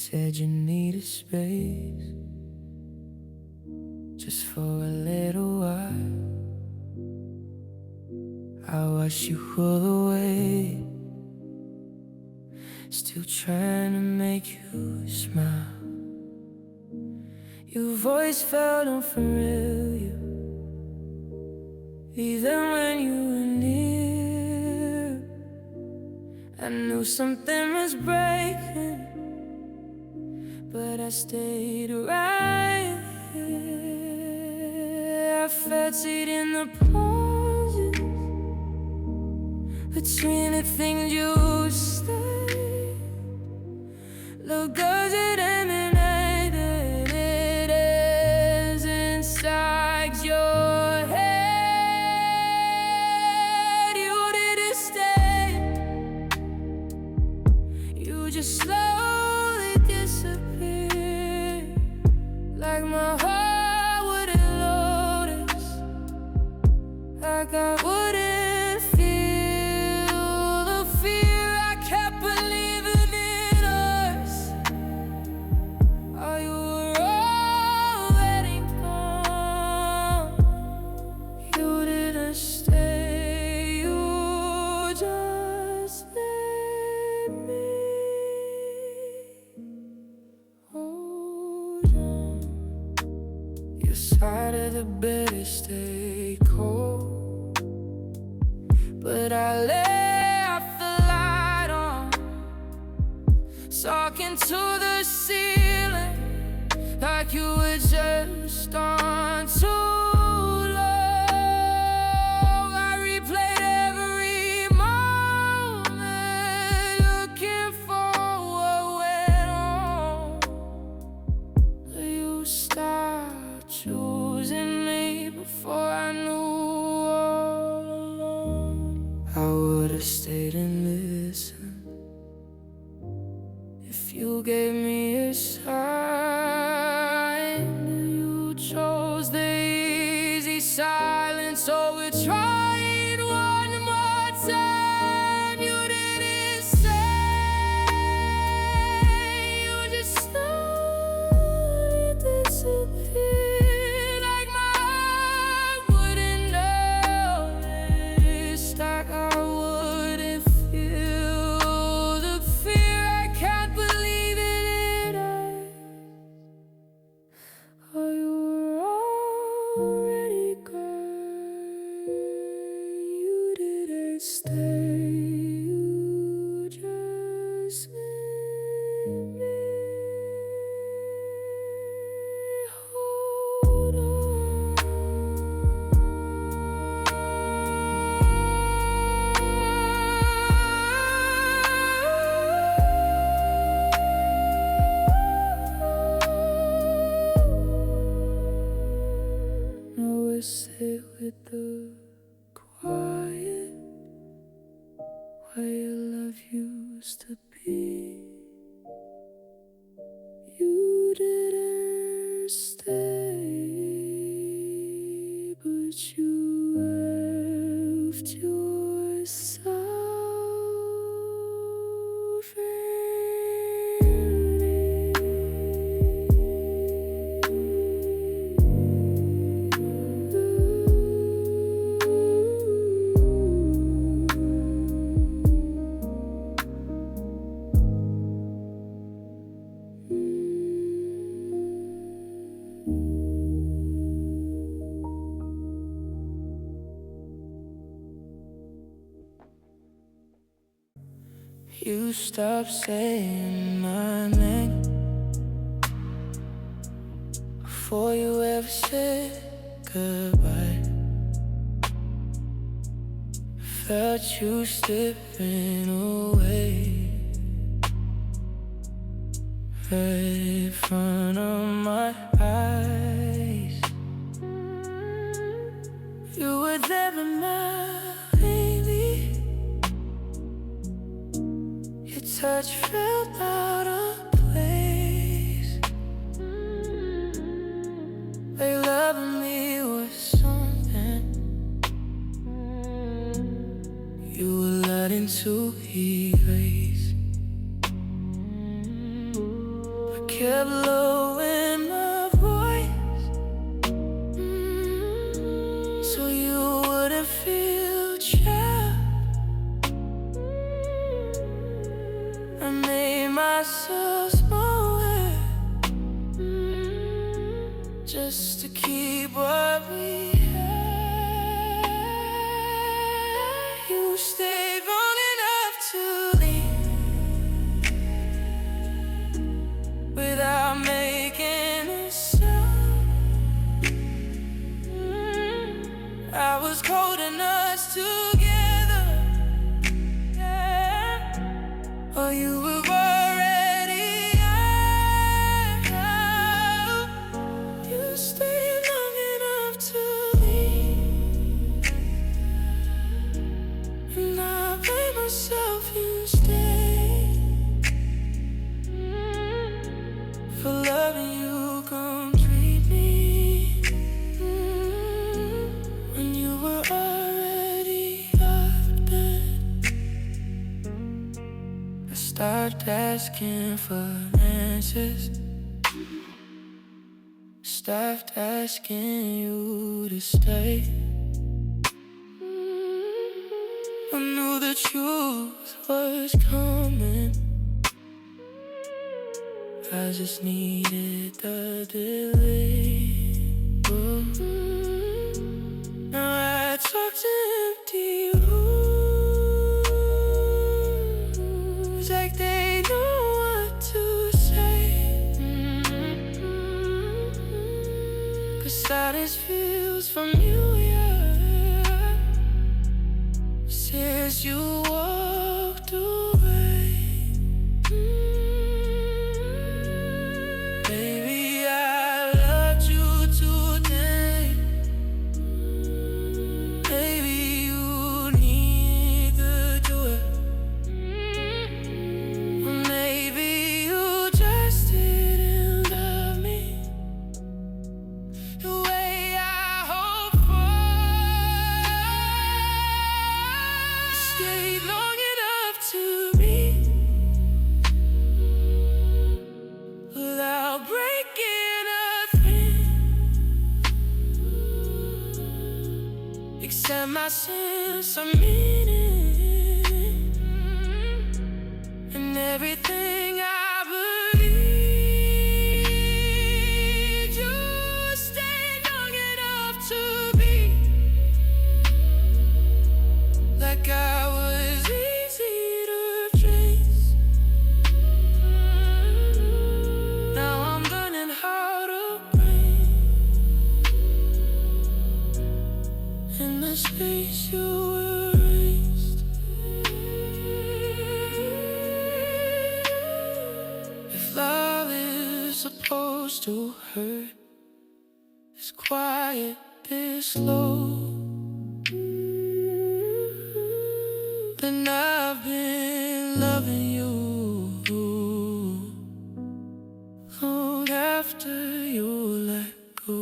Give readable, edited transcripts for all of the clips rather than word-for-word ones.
said you needed space, just for a little while. I watched you pull away, still trying to make you smile. Your voice felt unfamiliar, even when you were near. I knew something was breaking, but I stayed right here. I felt it in the pauses between the things you said. Look good it emanated as inside your head. You didn't stay, you just slowly disappeared, like my heart wouldn't notice, like I wouldn't feel the fear. I kept believing in us. Oh, you were already gone. You didn't stay, you just let me hold on. Your side of the bed is stay cold, but I left the light on, talking to the ceiling, like you were just on too long. I replayed every moment, looking for what went wrong. You stopped choosing me before I knew all along. I would've stayed and listened if you gave me a sign. You chose the easy silence over trying one more time. You didn't say, you just slowly disappeared, like my heart wouldn't notice, like I wouldn't feel the fear. I can't believe it in us. Oh, you were already gone. You didn't stay, you just let me hold on. No, we sit with the quiet, where your love used to be. You didn't stay, but you left yourself You stopped saying my name before you ever said goodbye. Felt you slipping away right in front of my eyes. You were there but not lately. Your touch felt out of place, like loving me was something you were letting to erase. kept lowering my voice, so you wouldn't feel trapped. I made myself smaller, just to keep what we had. You stayed long enough to leave without making a sound. I was holding us together, yeah. While you were already out. You stayed long enough to leave, and I blame myself instead for loving you completely, when you were already out of bed. I stopped asking for answers, stopped asking you to stay. I knew the truth was coming, I just needed the delay. Now I talk to empty rooms, like they know what to say. Cause silence feels familiar since you walked away. Baby, I loved you today. Maybe you need the joy, or maybe you just didn't love me the way I hoped for. Stayed long enough to be without breaking a thing, except my sense of meaning and everything I believed. You stayed long enough to be like I was easy to trace. Now I'm learning how to breathe in the space you erased. If love is supposed to hurt, it's quiet, it's slow, then I've been loving you long after you let go.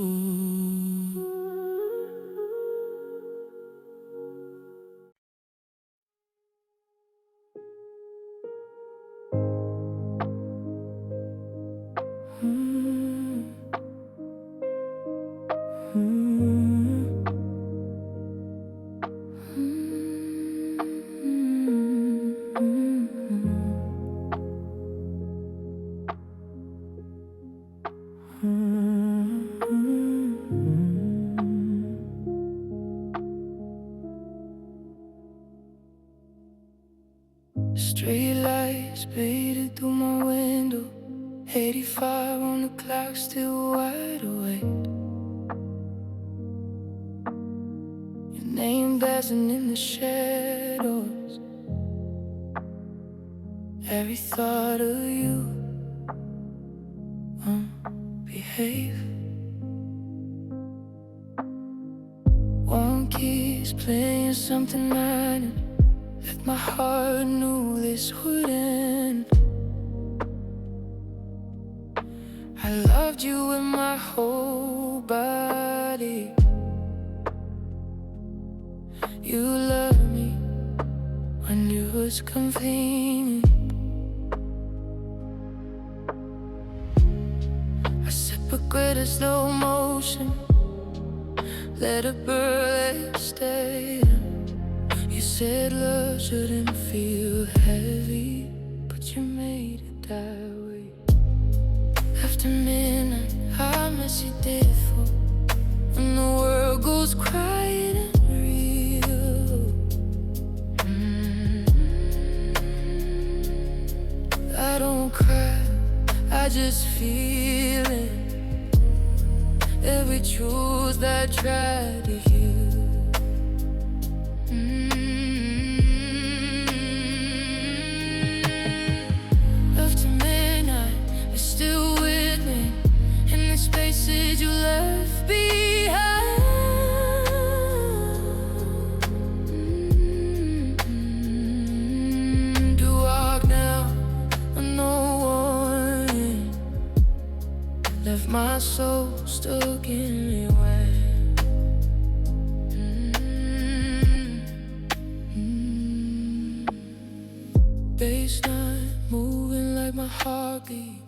Street lights faded through my window, 85 on the clock, still wide awake. Your name dancing in the shadows, every thought of you. Behave. One keeps playing something minor that my heart knew this would end. I loved you with my whole body. You loved me when it was convenient. regret is slow motion. Let it burn, let it stay. You said love shouldn't feel heavy, but you made it that way. After midnight, I miss you different. When the world goes quiet and real. I don't cry, I just feel it. Every truth I try to heal. After midnight, you're still with me in the spaces you left behind. To walk now with no warning, left my soul stuck in rewind. Baseline moving like my heartbeat,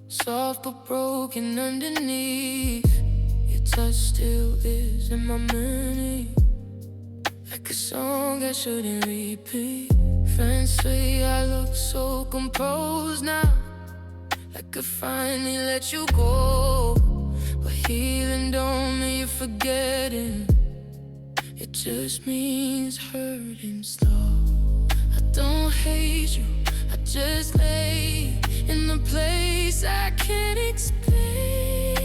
soft but broken underneath. Your touch still is in my memory, like a song I shouldn't repeat. Friends say I look so composed now, like I finally let you go. But healing don't mean you're forgetting, it just means hurting slow. I don't hate you, I just lay in a place I can't explain.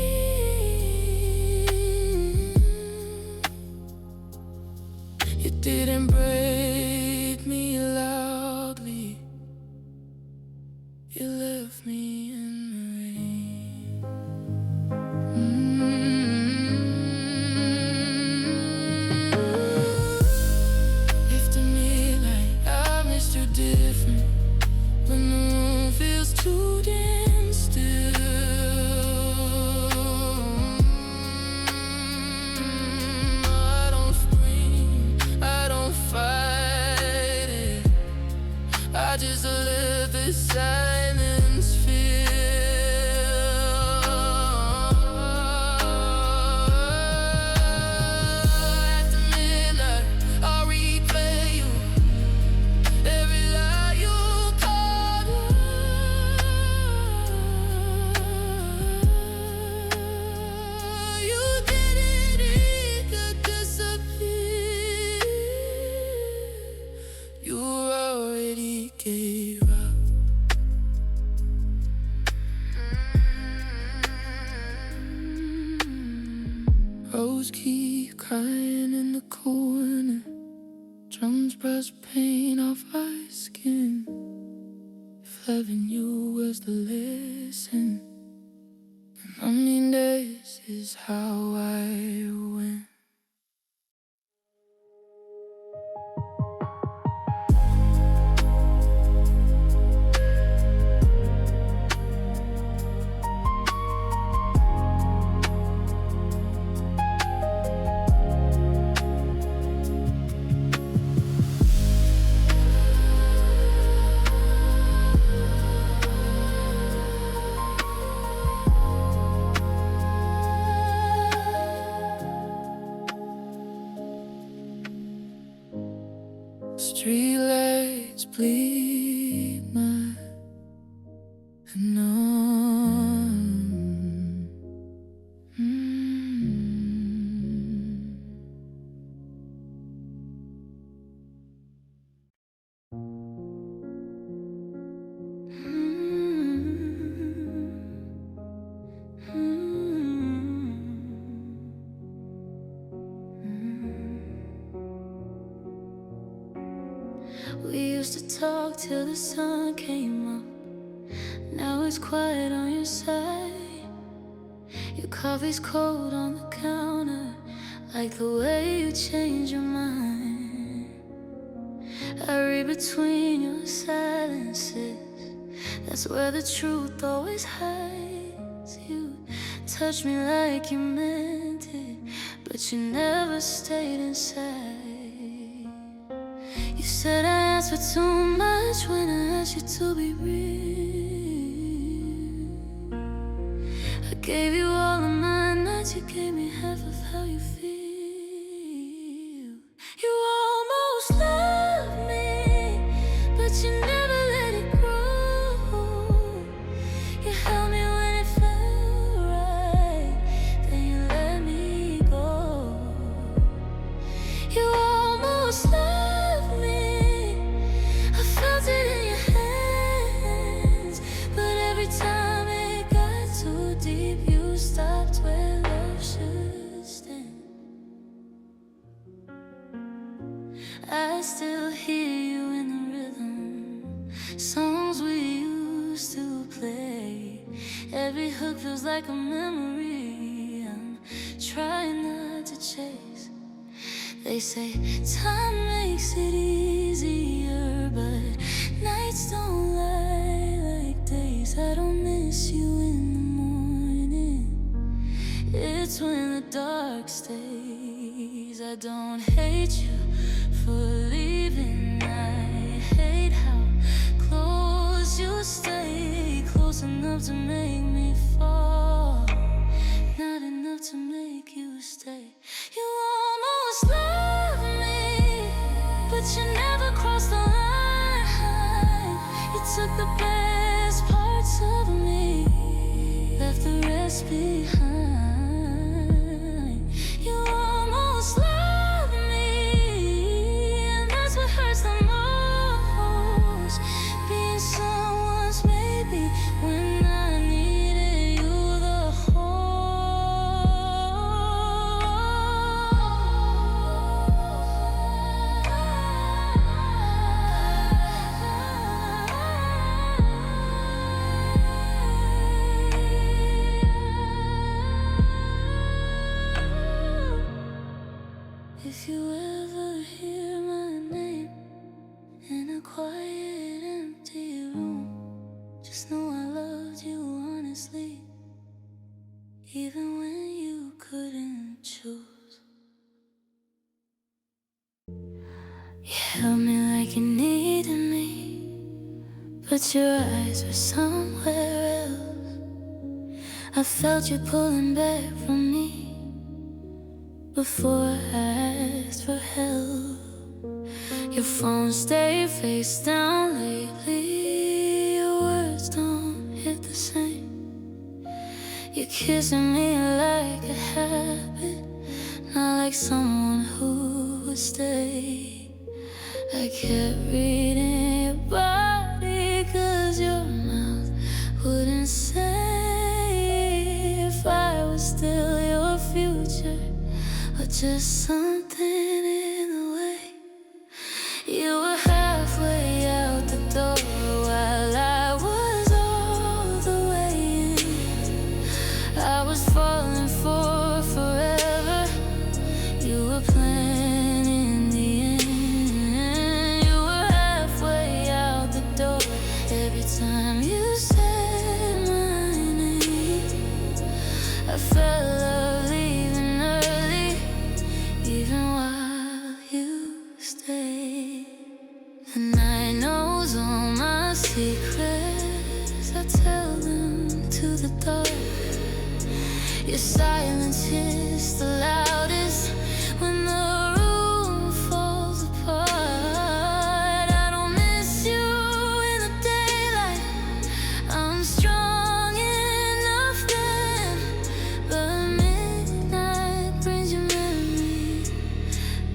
You didn't break me loudly, you left me in the rain. After midnight, I missed you different. When the room feels too damn still. I don't scream, I don't fight it, I just let the silence fill. After midnight, I'll replay you, every lie you told. You didn't need to disappear, you already gave up. Rose keep crying in the corner, drums brush paint off our skin. If loving you was the lesson, then I mean this is how I win. Streetlights bleed my numb. We used to talk till the sun came up. Now it's quiet on your side. Your coffee's cold on the counter, like the way you change your mind. I read between your silences, that's where the truth always hides. You touched me like you meant it, but you never stayed inside. You said I asked for too much when I asked you to be real. I gave you all of my nights, you gave me half of how you feel. You almost loved me, but you never let it grow. You held me when it felt right, then you let me go. You almost loved me, I felt it in your hands, but every time it got too deep, you stopped where love should stand. I still hear you in the rhythm, songs we used to play. Every hook feels like a memory I'm trying not to chase. They say time makes it easier, but nights don't lie like days. I don't miss you in the morning, it's when the dark stays. I don't hate you for leaving, I hate how close you stay. Close enough to make me fall, not enough to make you stay. You almost loved me, but you never crossed the line. You took the best parts of me, left the rest behind. You almost loved me, and that's what hurts the most. Being someone's maybe when I needed you the If you ever hear my name in a quiet, empty room, just know I loved you honestly, even when you couldn't choose. You held me like you needed me, but your eyes were somewhere else. I felt you pulling back from me before I asked for help. Your phone stayed face down lately, your words don't hit the same. You're kissing me like a habit, not like someone who would stay. I kept reading your body, cause your mouth wouldn't say if I was still your future, or just something in the way. You were halfway out the door while I was all the way in. I was falling for forever, you were planning the end. You were halfway out the door every time you said my name. I felt love leaving early, even while you stayed. The night knows all my secrets, I tell them to the dark. Your silence is the loudest when the room falls apart. I don't miss you in the daylight, I'm strong enough then, but midnight brings your memory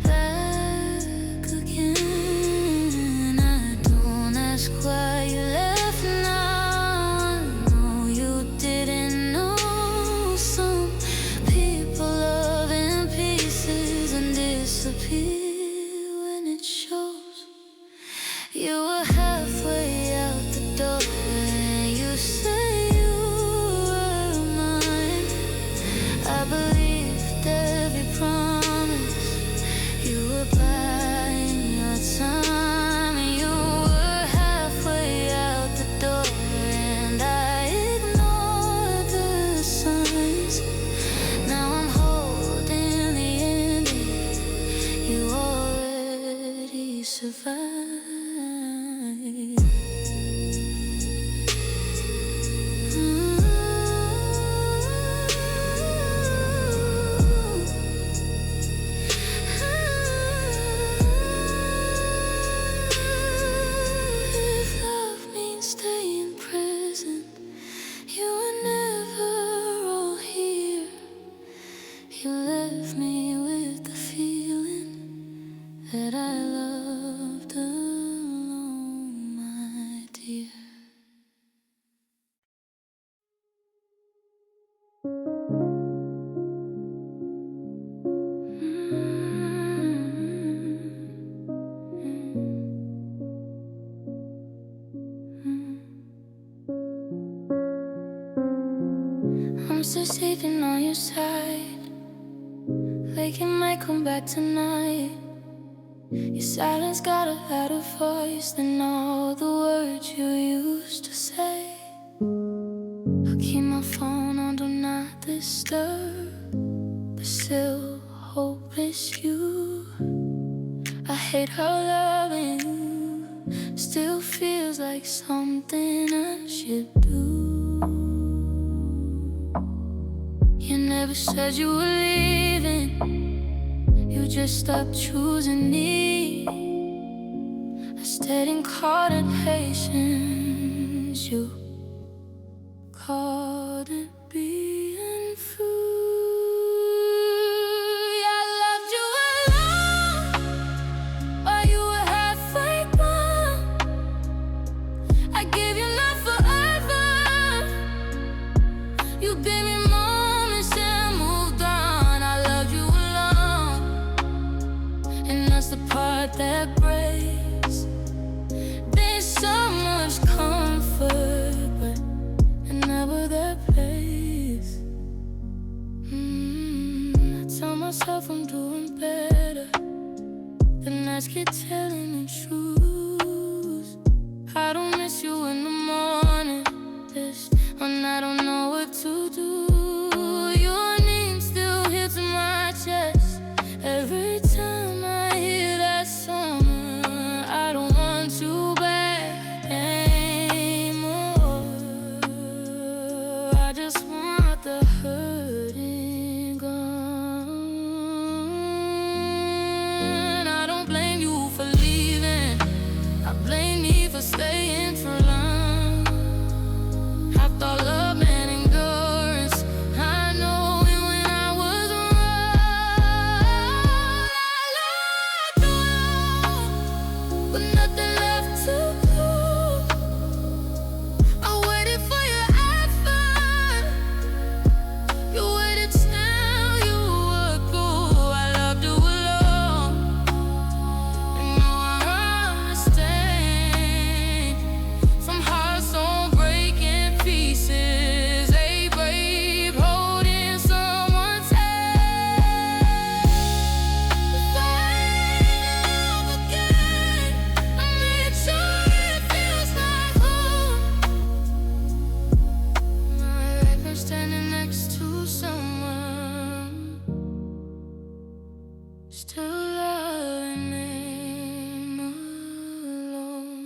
back again. I don't ask why you left now, I know you didn't know I'm still sleeping on your side, like it might come back tonight. Your silence got a louder voice than all the words you used to say. I keep my phone on do not disturb, but still hope it's you. I hate how loving you still feels like something I should do. You never said you were leaving, you just stopped choosing me. I stayed and caught in patience, you caught it being free. I loved you alone while you were halfway gone. I gave you love forever, you gave me moments and moved on. I loved you alone, and that's the part that breaks. There's so much comfort, but never that place. I tell myself I'm doing better, the nights keep telling me truths. I don't miss you in the morning, this, when I don't know what to do. Your name still hits my chest every time I hear that song. I don't want you back anymore, I just want the hurting gone. I don't blame you for leaving, I blame me for staying for long. I thought love meant endurance, I know it when I was wrong. I loved you, but nothing left to prove. I waited for your effort, you waited till you were cool. I loved you alone, and now I understand. Some hearts don't break in pieces, they break holding someone's hand. If I love again, I made sure it feels like home. I reckon standing next to someone still loving them alone.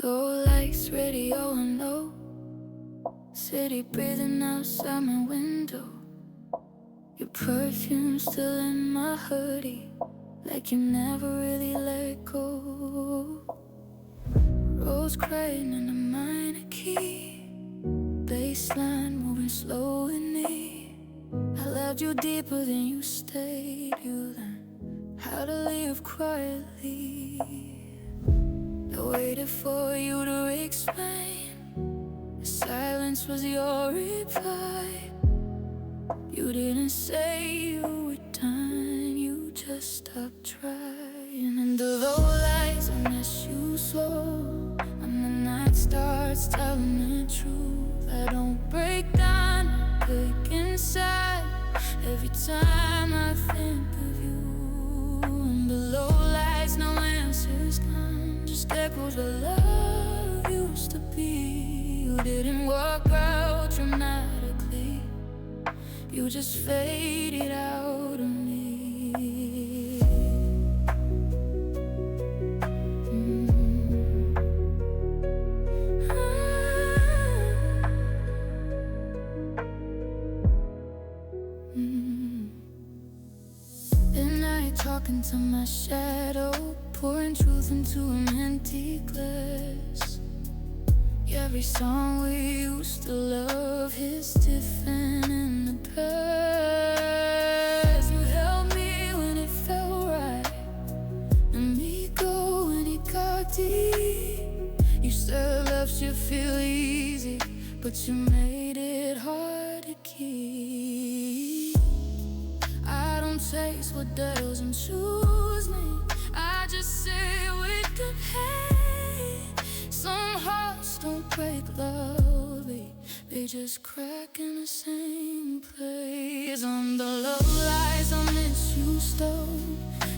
Low lights, radio and low, city breathing outside my window. Your perfume still in my hoodie, like you never really let go. Rose crying in a minor key, baseline moving slow in me. I loved you deeper than you stayed, you learned how to live quietly. I waited for you to explain, the silence was your reply. You didn't say you were done, you just stopped trying. Under the lights I miss you slow, and the night starts telling the truth. I don't break down, I break inside every time I think of you. And below lights no answers come, just echoes where love used to be. You didn't work out dramatically, you just faded out of me. At night talking to my shadow, pouring truth into an empty glass. Yeah, every song we used to love hits different in the past. You held me when it felt right, let me go when it got deep. You said love should feel easy, but you made it hard to keep. I don't taste what doesn't choose me, I just sit with the pain. Some hearts don't break loudly, they just crack in the same place. On the love lies I miss you stole,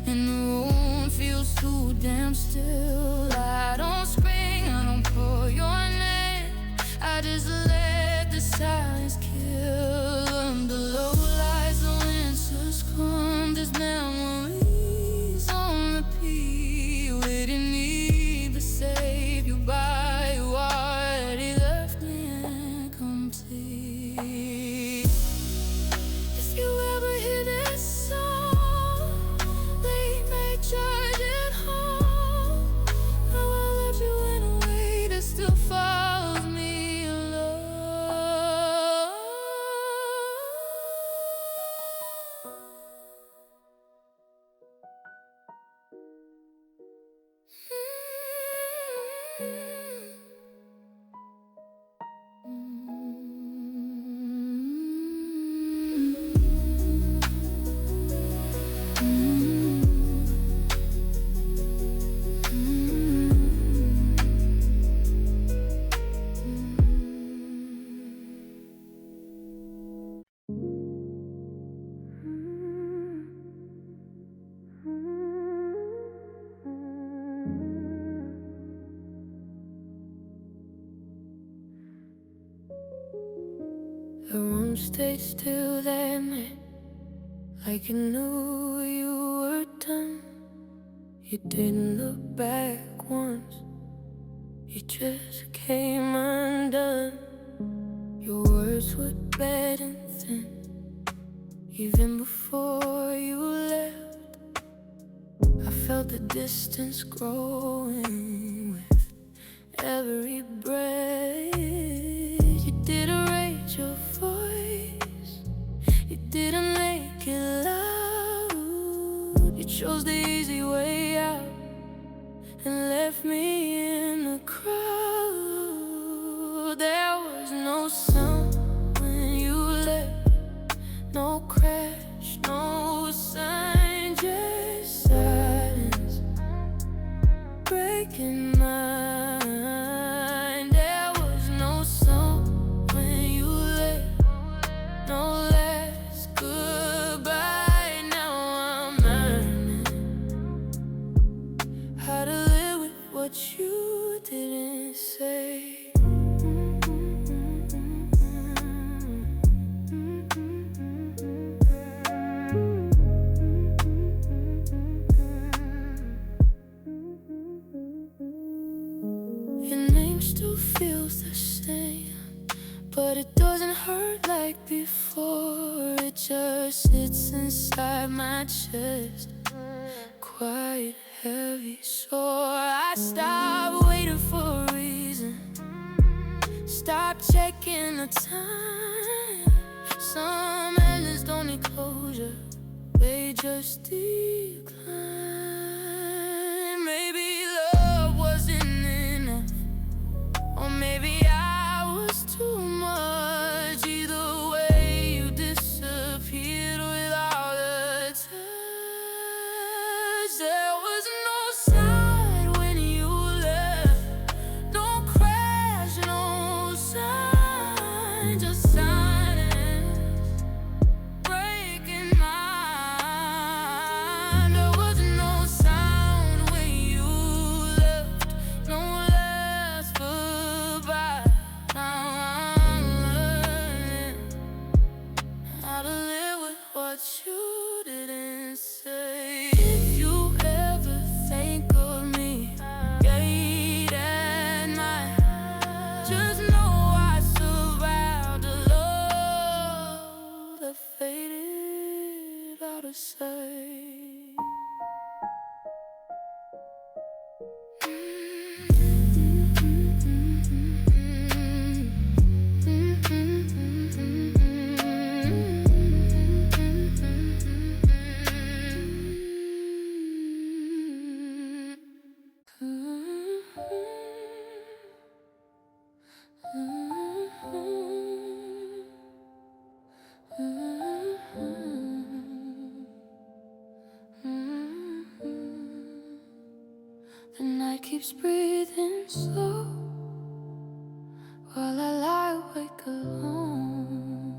and the room feels too damn still. I don't scream, I don't call your name, I just let the silence kill. Under low lies the winters come, there's memories on repeat, waiting me to save you by you already left me incomplete. If you ever hear this song, late night charging home, how I left you in a way that still follows me alone. The room stayed still that night, like you knew you were done. You didn't look back once, you just came undone. Your words were bad and thin, even before you left. I felt the distance growing with every breath. You didn't raise your voice, you didn't make it loud. You chose the easy way out and left me in the crowd. There was no sound when you left, no crash, no sign, just silence breaking my mind. There was no song when you left, no last goodbye. Now I'm learning how to live with what you didn't say. Your name still feels the same, but it doesn't hurt like before. It just sits inside my chest, quiet, heavy, sore. I stopped waiting for a reason, stop checking the time. Some endings don't need closure, they just decline. Maybe love wasn't enough, or maybe I was too much. Either way, you disappeared without a touch. There was no sign when you left, no crash, no sign, just silence breaking my mind. There while I lie awake alone.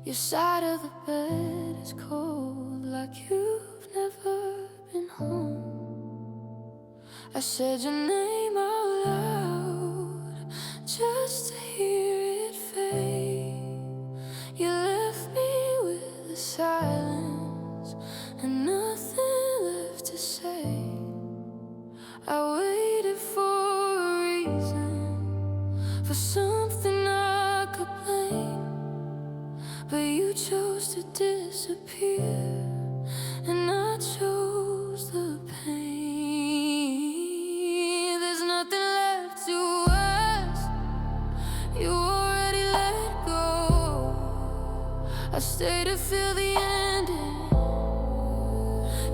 Your side of the bed is cold, like you've never been home. I said your name out loud just to hear it fade. You left me with the silence and nothing left to say. I waited for a reason, for something I could blame, but you chose to disappear, and I chose the pain. There's nothing left to ask, you already let go. I stay to feel the ending,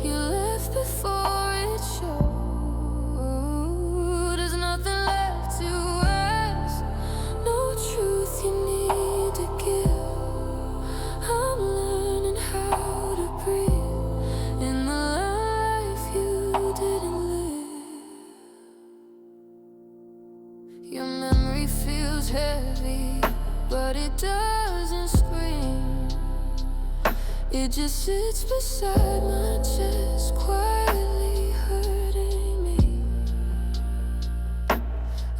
you left before it showed. There's nothing left to ask, no truth you need to give. I'm learning how to breathe in the life you didn't live. Your memory feels heavy, but it doesn't scream. It just sits beside my chest, quietly hurting me.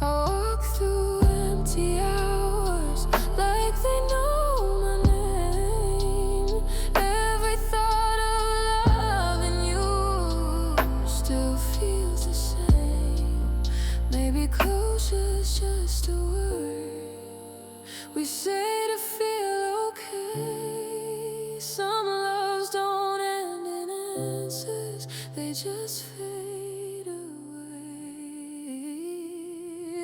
I walk through empty hours like they know my name. Every thought of loving you still feels the same. Maybe closure's just a word we say to feel okay. Some loves don't end in answers, they just fade away.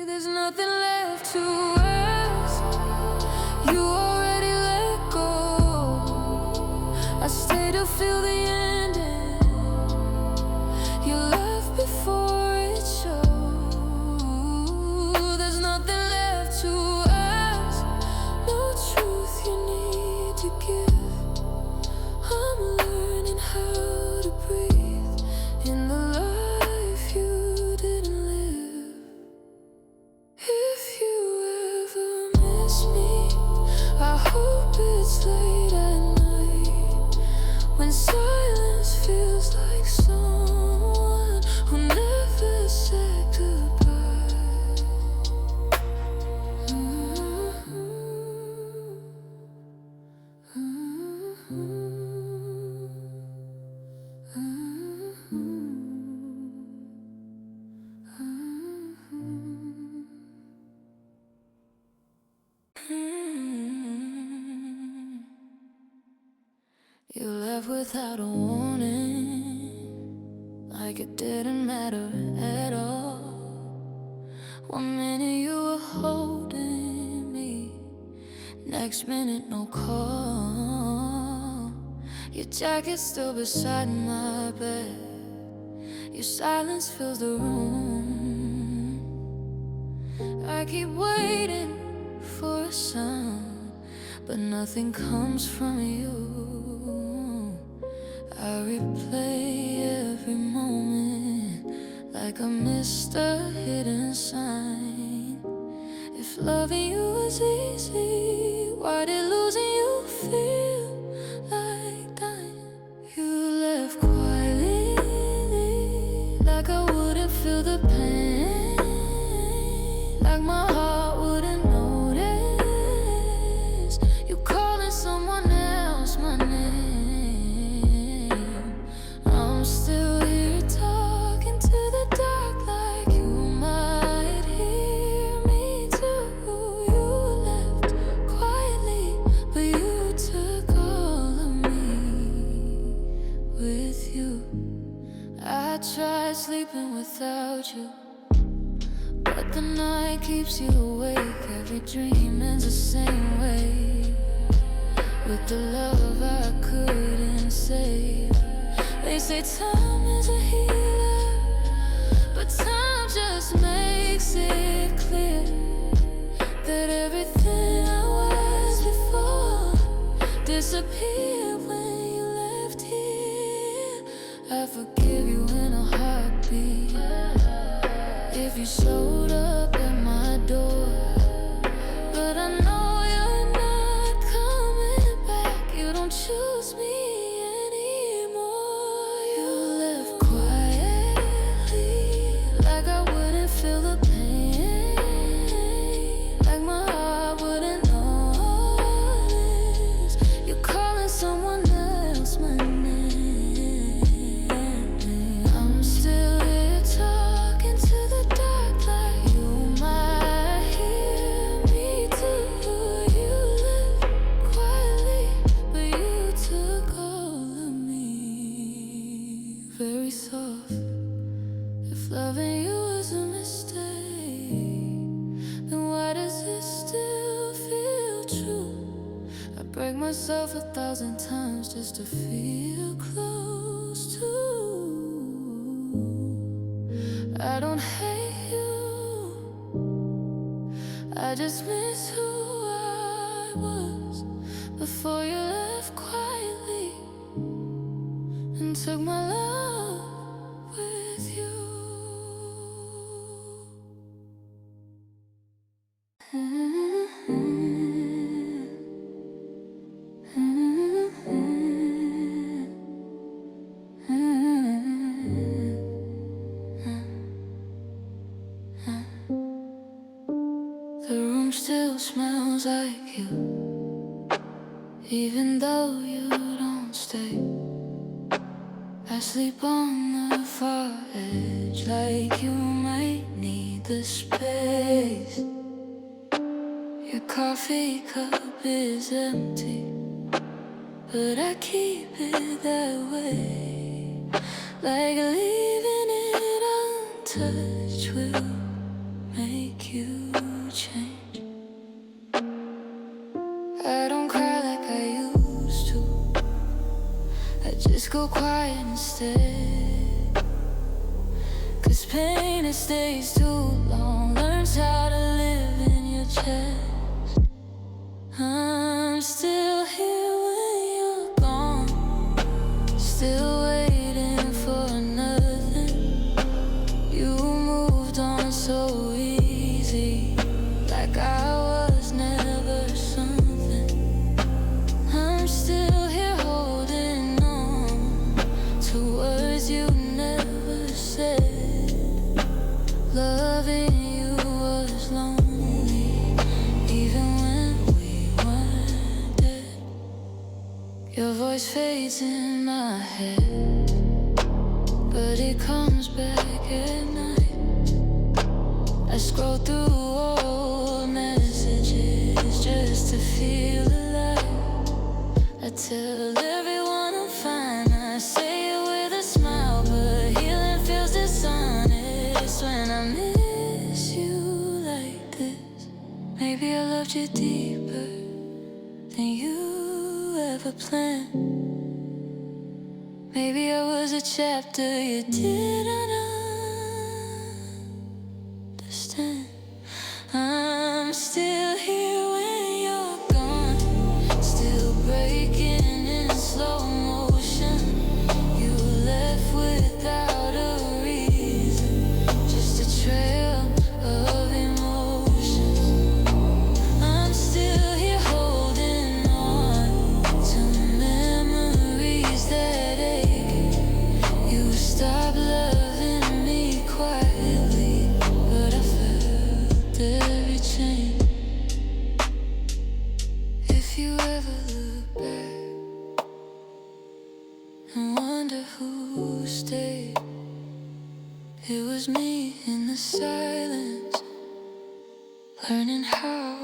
There's nothing left to ask, you already let go. I stay to feel the ending, you left before it showed. There's nothing left to ask, no truth you need to give. I'm learning how to breathe in the life you didn't live. If you ever miss me, I hope it's late at night, when silence feels like someone who never said goodbye. You left without a warning, like it didn't matter at all. One minute you were holding me, next minute no call. Your jacket's still beside my bed, your silence fills the room. I keep waiting for a sound, but nothing comes from you. I replay every moment like I missed a hidden sign. If loving you was easy, why did losing you feel like dying? You left quietly, like I wouldn't feel the pain, like my heart wouldn't notice you calling someone else my name. I'm still here talking to the dark, like you might hear me too. You left quietly, but you took all of me with you. I tried sleeping without you, but the night keeps you awake. Every dream ends the same way, with the love I couldn't save. They say time is a healer, but time just makes it clear that everything I was before disappeared when you left here. I forgive you in a heartbeat. If you showed up at my door, myself 1,000 times just to feel close to. I don't hate you, I just miss who I was before you left quietly and took my love with you. The room still smells like you, even though you don't stay. I sleep on the far edge, like you might need the space. Your coffee cup is empty, but I keep it that way. Like leaving it untouched will make you change. I don't cry like I used to, I just go quiet instead. 'Cause pain, it stays too long, learns how to live in your chest. I'm still here when you're gone, still waiting for nothing. You moved on so easy, like I was never something. I'm still here holding on to words you never said. Loving you was lonely, even when we weren't dead. Your voice fades in my head, but it comes back at night. I scroll through old messages just to feel alive. I tell everyone I'm fine, I say it with a smile, but healing feels dishonest when I miss you like this. Maybe I loved you deeper than you ever planned. Maybe I was a chapter you didn't understand. I'm still here when you're gone, still breaking in slow motion. You left without a reason, just a trail of emotions. I'm still here holding on to memories that ache. You stopped loving me quietly, but I felt every change. If you ever look back and wonder who stayed, it was me in the silence, learning how